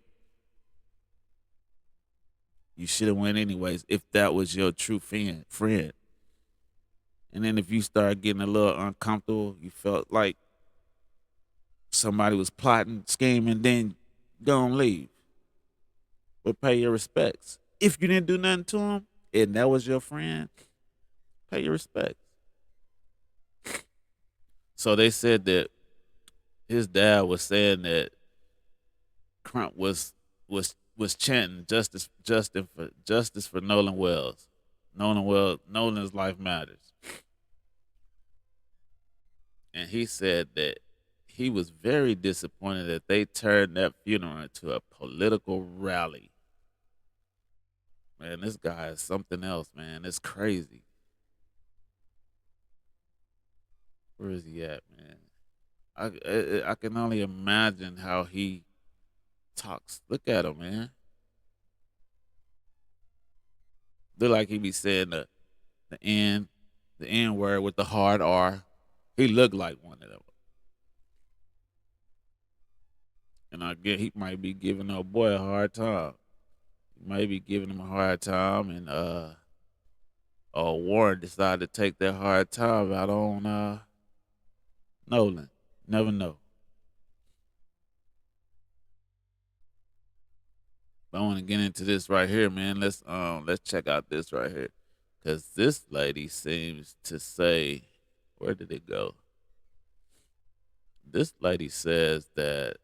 You should have went anyways if that was your true friend. And then if you start getting a little uncomfortable, you felt like somebody was plotting, scheming, then don't leave. But pay your respects. If you didn't do nothing to him and that was your friend, pay your respects. So they said that his dad was saying that Crump was chanting justice for Nolan Wells. Nolan's life matters. And he said that he was very disappointed that they turned that funeral into a political rally. Man, this guy is something else, man. It's crazy. Where is he at, man? I can only imagine how he talks. Look at him, man. Look like he be saying the N, the N word with the hard R. He looked like one of them. And I get he might be giving a boy a hard time. He might be giving him a hard time, and Warren decided to take that hard time out on Nolan. Never know. But I want to get into this right here, man. Let's check out this right here, because this lady seems to say, where did it go? This lady says that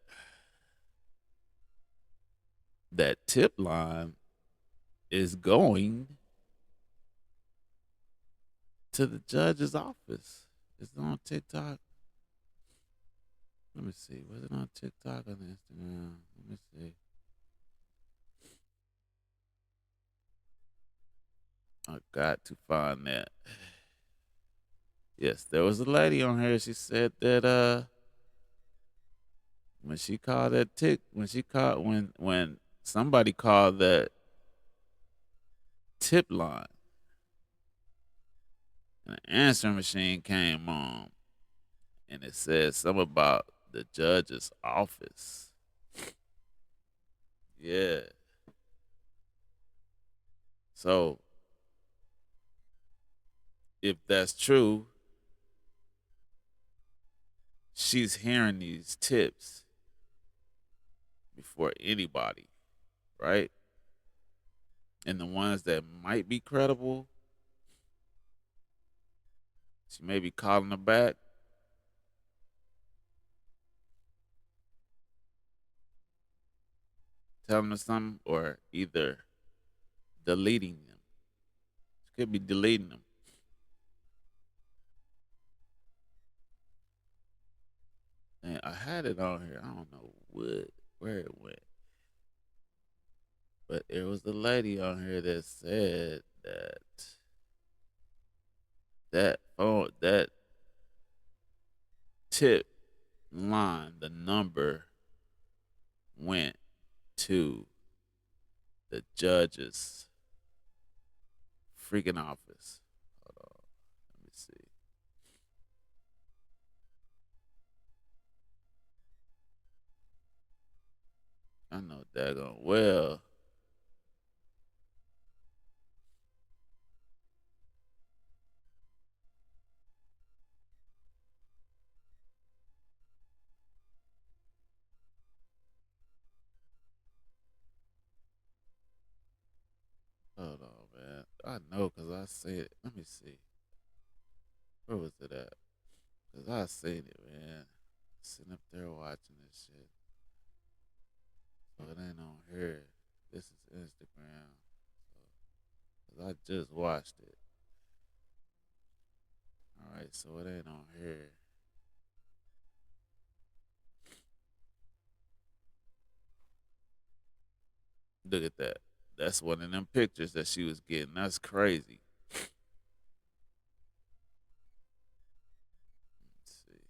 that tip line is going to the judge's office. It's on TikTok. Let me see. Was it on TikTok or Instagram? Let me see. I got to find that. Yes, there was a lady on here. She said that when she called that tick when she called when somebody called that tip line and the answering machine came on and it said something about the judge's office. Yeah. So if that's true, she's hearing these tips before anybody, right? And the ones that might be credible, she may be calling her back, telling her something, or either deleting them. She could be deleting them. And I had it on here. I don't know where it went. But there was a lady on here that said that that tip line, the number went to the judge's freaking office. Hold on. Let me see. I know daggone well. Hold on, man. I know because I said, let me see. Where was it at? Cause I seen it, man. Sitting up there watching this shit. So it ain't on here. This is Instagram. So, 'cause I just watched it. All right, so it ain't on here. Look at that. That's one of them pictures that she was getting. That's crazy. Let's see.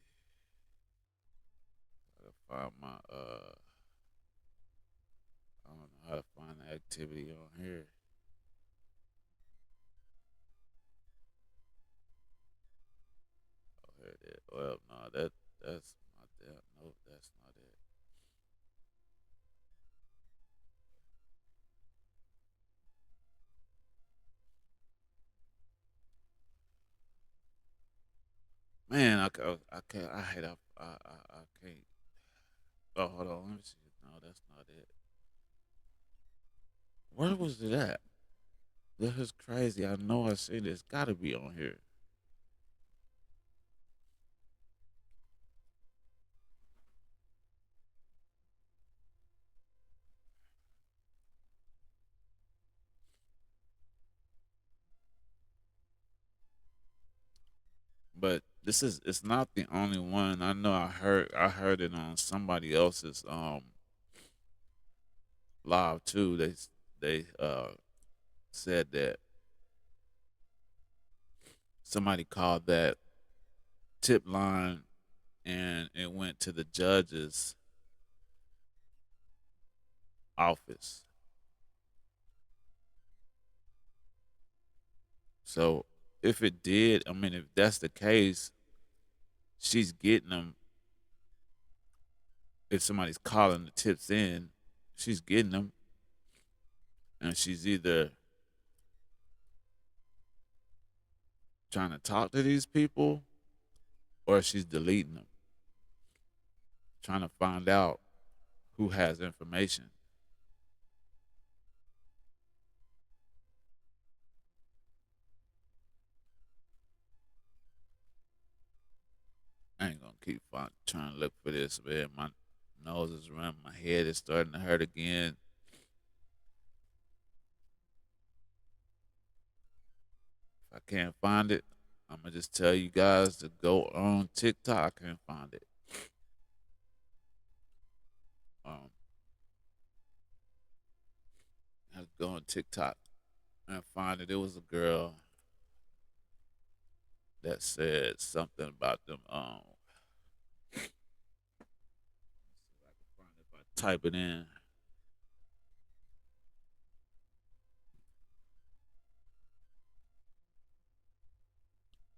I gotta find my I don't know how to find the activity on here. Oh, here it is. Well, no, that's not that. Nope, that's not it. Man, I can't. I hate. I can't. Oh, hold on. Let me see. No, that's not it. Where was it at? This is crazy. I know I seen it. It's got to be on here. But this is. It's not the only one. I know. I heard it on somebody else's live too. They said that somebody called that tip line and it went to the judge's office. So if it did, I mean, if that's the case, she's getting them. If somebody's calling the tips in, she's getting them, and she's either trying to talk to these people or she's deleting them, trying to find out who has information. I ain't gonna keep trying to look for this, man. My nose is running, my head is starting to hurt again. If I can't find it, I'm gonna just tell you guys to go on TikTok. I can't find it. Um, I had to go on TikTok and find it. It was a girl that said something about them. See if I can find it if I type it in.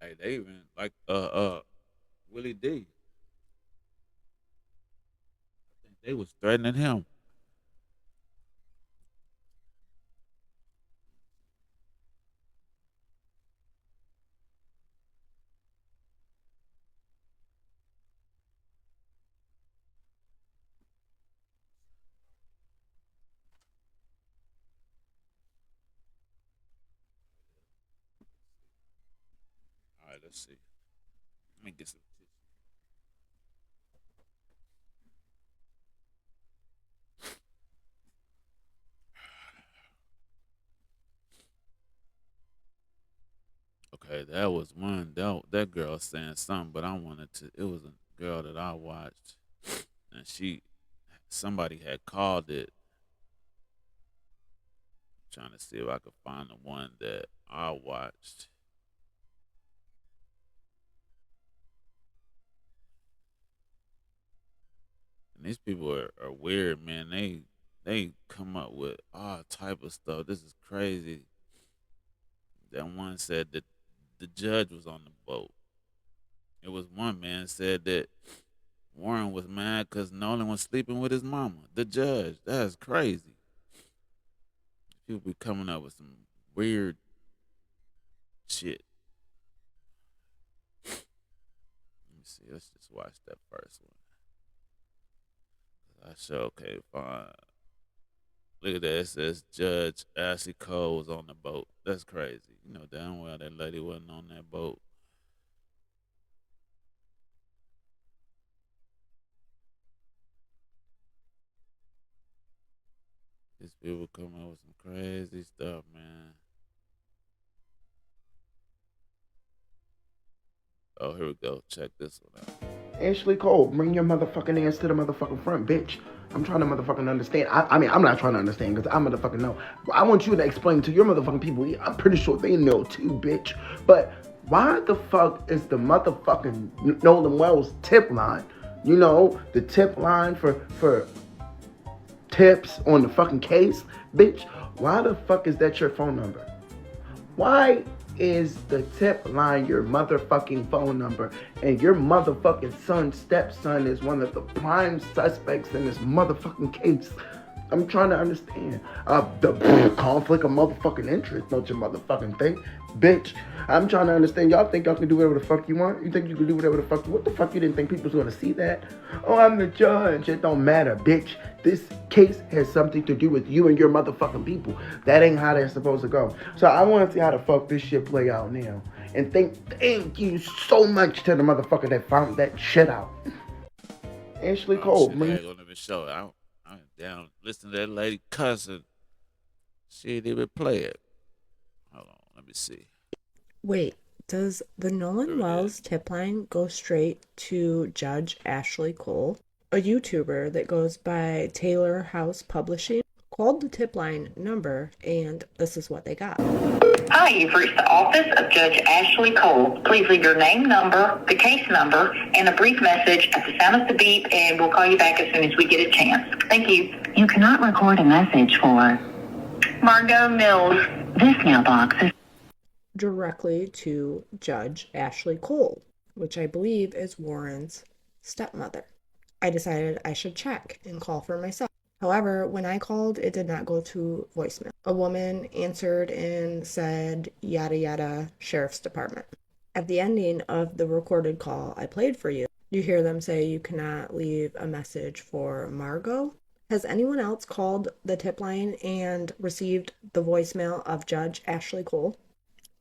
Hey, they even like Willie D. I think they was threatening him. All right, let's see. Let me get some. Okay, that was one. That girl saying something, but I wanted to. It was a girl that I watched, and somebody had called it. Trying to see if I could find the one that I watched. And these people are weird, man. They come up with all type of stuff. This is crazy. That one said that the judge was on the boat. It was one man said that Warren was mad because Nolan was sleeping with his mama. The judge. That's crazy. People be coming up with some weird shit. Let me see. Let's just watch that first one. I sure can't find. Look at that. It says Judge Ashley Cole was on the boat. That's crazy. You know damn well that lady wasn't on that boat. These people come up with some crazy stuff, man. Oh, here we go. Check this one out.
Ashley Cole, bring your motherfucking ass to the motherfucking front, bitch. I'm trying to motherfucking understand. I mean, I'm not trying to understand because I motherfucking know. I want you to explain to your motherfucking people. I'm pretty sure they know too, bitch. But why the fuck is the motherfucking Nolan Wells tip line? You know, the tip line for tips on the fucking case, bitch. Why the fuck is that your phone number? Why is the tip line your motherfucking phone number? And your motherfucking stepson is one of the prime suspects in this motherfucking case. I'm trying to understand. The conflict of motherfucking interest, don't you motherfucking think? Bitch, I'm trying to understand. Y'all think y'all can do whatever the fuck you want? You think you can do whatever the fuck you want? What the fuck you didn't think people was gonna see that? Oh, I'm the judge. It don't matter, bitch. This case has something to do with you and your motherfucking people. That ain't how they're supposed to go. So I want to see how the fuck this shit play out now. And thank you so much to the motherfucker that found that shit out. Ashley Cole,
Shit, I ain't gonna even show it. I'm down. Listen to that lady cussing. She didn't even play it. Hold on, let me see.
Wait, does the Nolan Wells tip line go straight to Judge Ashley Cole? A YouTuber that goes by Taylor House Publishing called the tip line number, and this is what they got.
Hi, you've reached the office of Judge Ashley Cole. Please leave your name, number, the case number, and a brief message at the sound of the beep, and we'll call you back as soon as we get a chance. Thank you. You cannot record a message for Margot Mills. This mailbox is
Directly to Judge Ashley Cole, which I believe is Warren's stepmother. I decided I should check and call for myself. However, when I called, it did not go to voicemail. A woman answered and said, yada yada, Sheriff's Department. At the ending of the recorded call I played for you, you hear them say you cannot leave a message for Margot. Has anyone else called the tip line and received the voicemail of Judge Ashley Cole?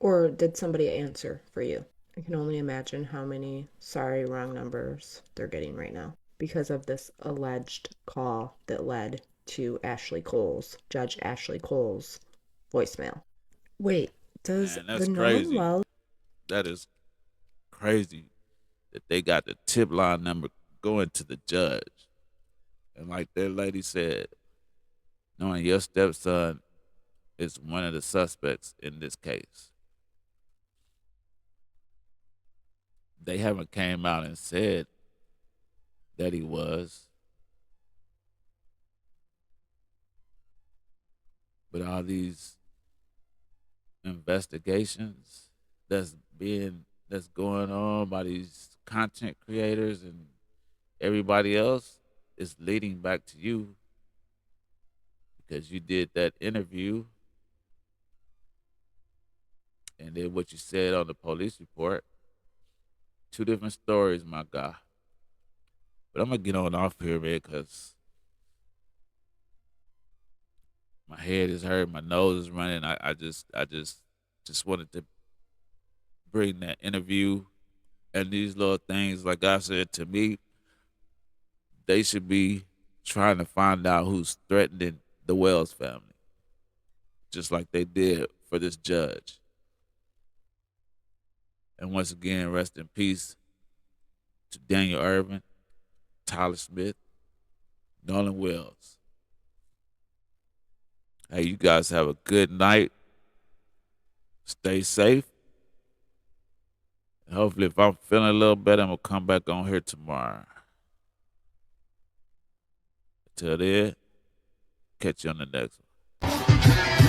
Or did somebody answer for you? I can only imagine how many sorry wrong numbers they're getting right now because of this alleged call that led to Judge Ashley Cole's voicemail. Wait, does
Man, that's
the
crazy.
Nolan Wells...
That is crazy that they got the tip line number going to the judge. And like that lady said, knowing your stepson is one of the suspects in this case. They haven't came out and said that he was. But all these investigations that's going on by these content creators and everybody else is leading back to you because you did that interview and then what you said on the police report. Two different stories, my guy. But I'm gonna get on off here, man, because my head is hurting, my nose is running. I just wanted to bring that interview and these little things. Like I said, to me, they should be trying to find out who's threatening the Wells family, just like they did for this judge. And once again, rest in peace to Daniel Irving, Tyler Smith, Nolan Wells. Hey, you guys have a good night. Stay safe. And hopefully, if I'm feeling a little better, I'm going to come back on here tomorrow. Until then, catch you on the next one.